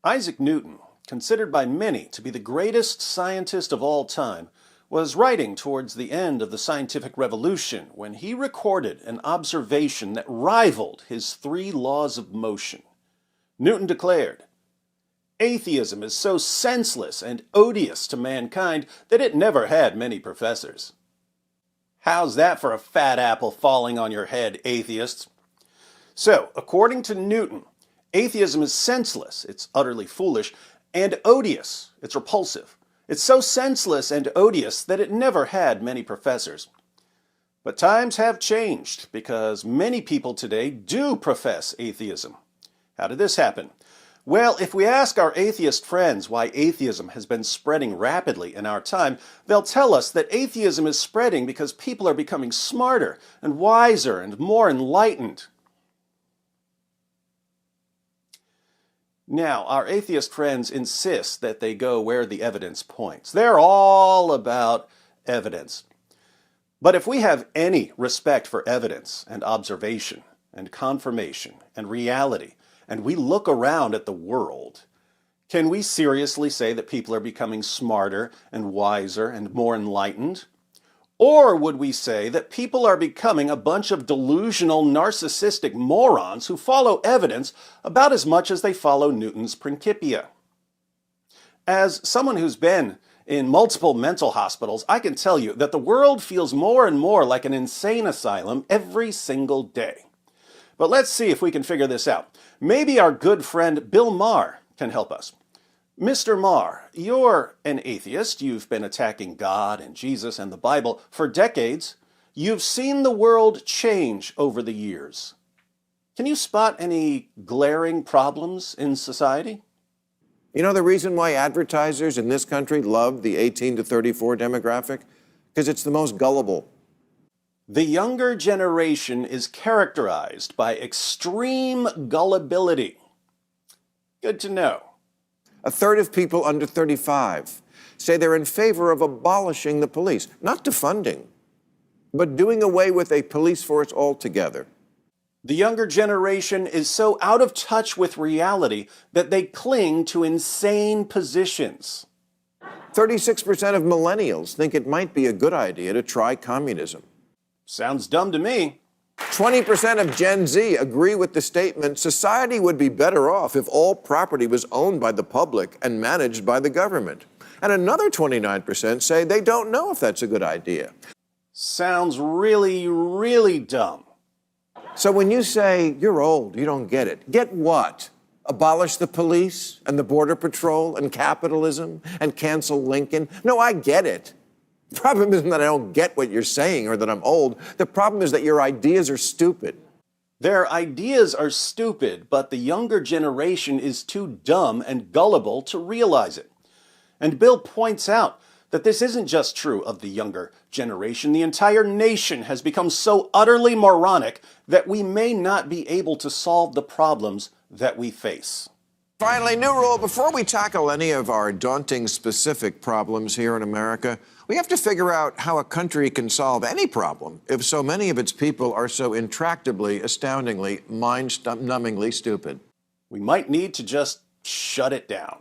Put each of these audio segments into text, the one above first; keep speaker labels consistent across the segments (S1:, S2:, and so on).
S1: Isaac Newton, considered by many to be the greatest scientist of all time, was writing towards the end of the scientific revolution when he recorded an observation that rivaled his 3 laws of motion. Newton declared, "Atheism is so senseless and odious to mankind that it never had many professors." How's that for a fat apple falling on your head, atheists? So, according to Newton, atheism is senseless, it's utterly foolish, and odious, it's repulsive. It's so senseless and odious that it never had many professors. But times have changed because many people today do profess atheism. How did this happen? Well, if we ask our atheist friends why atheism has been spreading rapidly in our time, they'll tell us that atheism is spreading because people are becoming smarter and wiser and more enlightened. Now, our atheist friends insist that they go where the evidence points. They're all about evidence. But if we have any respect for evidence and observation and confirmation and reality, and we look around at the world, can we seriously say that people are becoming smarter and wiser and more enlightened? Or would we say that people are becoming a bunch of delusional, narcissistic morons who follow evidence about as much as they follow Newton's Principia? As someone who's been in multiple mental hospitals, I can tell you that the world feels more and more like an insane asylum every single day. But let's see if we can figure this out. Maybe our good friend Bill Maher can help us. Mr. Maher, you're an atheist. You've been attacking God and Jesus and the Bible for decades. You've seen the world change over the years. Can you spot any glaring problems in society?
S2: You know the reason why advertisers in this country love the 18 to 34 demographic? Because it's the most gullible.
S1: The younger generation is characterized by extreme gullibility. Good to know.
S2: A third of people under 35 say they're in favor of abolishing the police, not defunding, but doing away with a police force altogether.
S1: The younger generation is so out of touch with reality that they cling to insane positions.
S2: 36% of millennials think it might be a good idea to try communism.
S1: Sounds dumb to me.
S2: 20% of Gen Z agree with the statement, society would be better off if all property was owned by the public and managed by the government. And another 29% say they don't know if that's a good idea.
S1: Sounds really, really dumb.
S2: So when you say, you're old, you don't get it, get what? Abolish the police and the border patrol and capitalism and cancel Lincoln? No, I get it. The problem isn't that I don't get what you're saying or that I'm old. The problem is that your ideas are stupid.
S1: Their ideas are stupid, but the younger generation is too dumb and gullible to realize it. And Bill points out that this isn't just true of the younger generation. The entire nation has become so utterly moronic that we may not be able to solve the problems that we face.
S2: Finally, new rule, before we tackle any of our daunting specific problems here in America, we have to figure out how a country can solve any problem if so many of its people are so intractably, astoundingly, mind-numbingly stupid.
S1: We might need to just shut it down.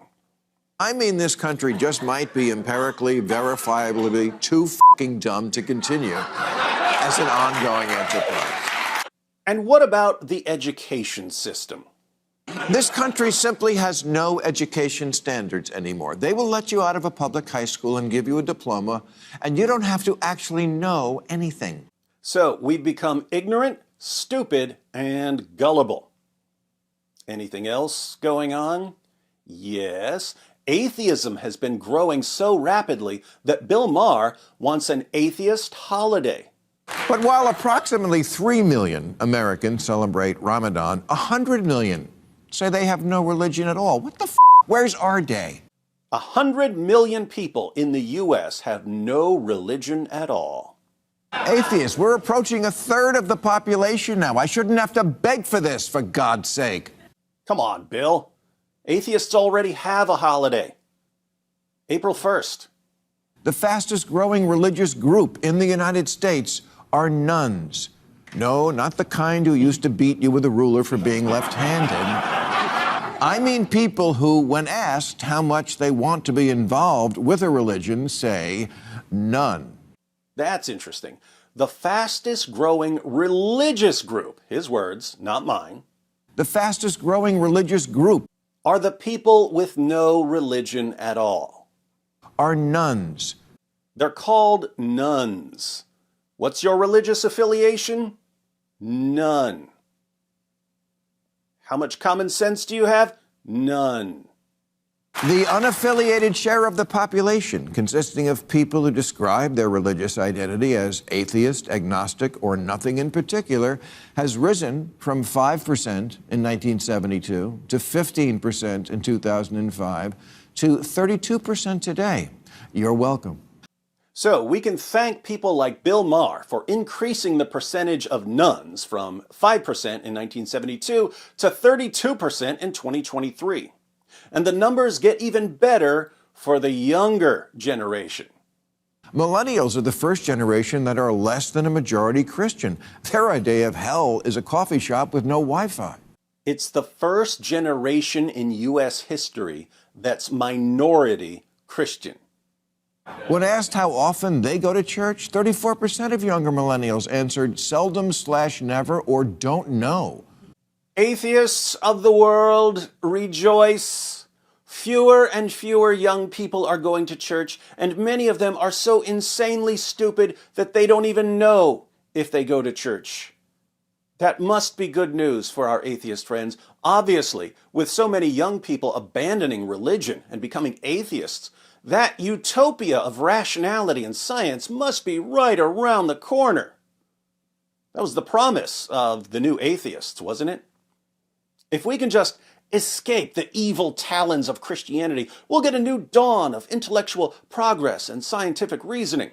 S2: I mean, this country just might be empirically, verifiably too fucking dumb to continue as an ongoing enterprise.
S1: And what about the education system?
S2: This country simply has no education standards anymore. They will let you out of a public high school and give you a diploma, and you don't have to actually know anything.
S1: So we've become ignorant, stupid, and gullible. Anything else going on? Yes. Atheism has been growing so rapidly that Bill Maher wants an atheist holiday.
S2: But while approximately 3 million Americans celebrate Ramadan, 100 million say they have no religion at all. What the f***? Where's our day?
S1: 100 million people in the U.S. have no religion at all.
S2: Atheists, we're approaching a third of the population now. I shouldn't have to beg for this, for God's sake.
S1: Come on, Bill. Atheists already have a holiday. April 1st.
S2: The fastest growing religious group in the United States are nuns. No, not the kind who used to beat you with a ruler for being left-handed. I mean people who, when asked how much they want to be involved with a religion, say none.
S1: That's interesting. The fastest growing religious group, his words, not mine,
S2: The fastest growing religious group
S1: are the people with no religion at all.
S2: are nuns.
S1: They're called nuns. What's your religious affiliation? None. How much common sense do you have? None.
S2: The unaffiliated share of the population, consisting of people who describe their religious identity as atheist, agnostic, or nothing in particular, has risen from 5% in 1972 to 15% in 2005 to 32% today. You're welcome.
S1: So we can thank people like Bill Maher for increasing the percentage of nuns from 5% in 1972 to 32% in 2023. And the numbers get even better for the younger generation.
S2: Millennials are the first generation that are less than a majority Christian. Their idea of hell is a coffee shop with no Wi-Fi.
S1: It's the first generation in U.S. history that's minority Christian.
S2: When asked how often they go to church, 34% of younger millennials answered seldom/never or don't know.
S1: Atheists of the world, rejoice. Fewer and fewer young people are going to church, and many of them are so insanely stupid that they don't even know if they go to church. That must be good news for our atheist friends. Obviously, with so many young people abandoning religion and becoming atheists, that utopia of rationality and science must be right around the corner. That was the promise of the new atheists, wasn't it? If we can just escape the evil talons of Christianity, we'll get a new dawn of intellectual progress and scientific reasoning.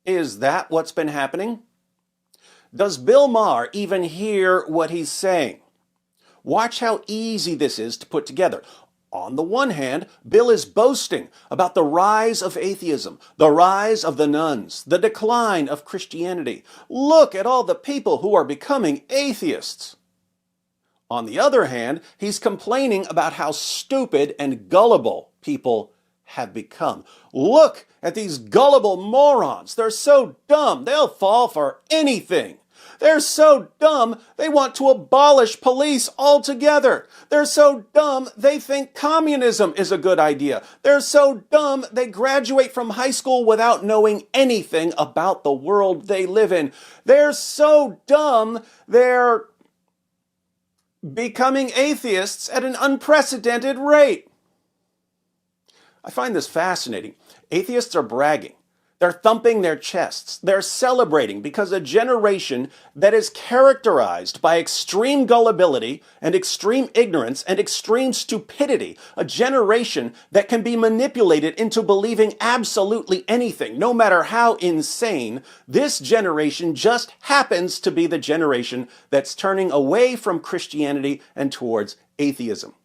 S1: Is that what's been happening? Does Bill Maher even hear what he's saying? Watch how easy this is to put together. On the one hand, Bill is boasting about the rise of atheism, the rise of the nuns, the decline of Christianity. Look at all the people who are becoming atheists. On the other hand, he's complaining about how stupid and gullible people have become. Look at these gullible morons. They're so dumb, they'll fall for anything. They're so dumb, they want to abolish police altogether. They're so dumb, they think communism is a good idea. They're so dumb, they graduate from high school without knowing anything about the world they live in. They're so dumb, they're becoming atheists at an unprecedented rate. I find this fascinating. Atheists are bragging. They're thumping their chests. They're celebrating because a generation that is characterized by extreme gullibility and extreme ignorance and extreme stupidity, a generation that can be manipulated into believing absolutely anything, no matter how insane, this generation just happens to be the generation that's turning away from Christianity and towards atheism.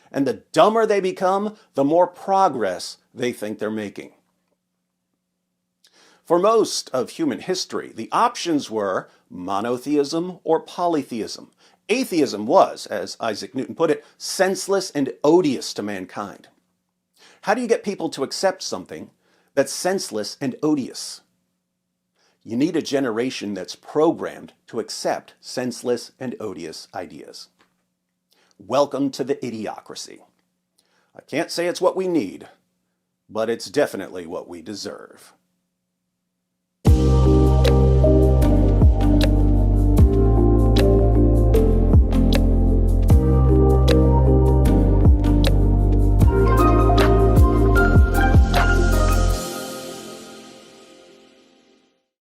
S1: And the dumber they become, the more progress they think they're making. For most of human history, the options were monotheism or polytheism. Atheism was, as Isaac Newton put it, senseless and odious to mankind. How do you get people to accept something that's senseless and odious? You need a generation that's programmed to accept senseless and odious ideas. Welcome to the idiocracy. I can't say it's what we need, but it's definitely what we deserve.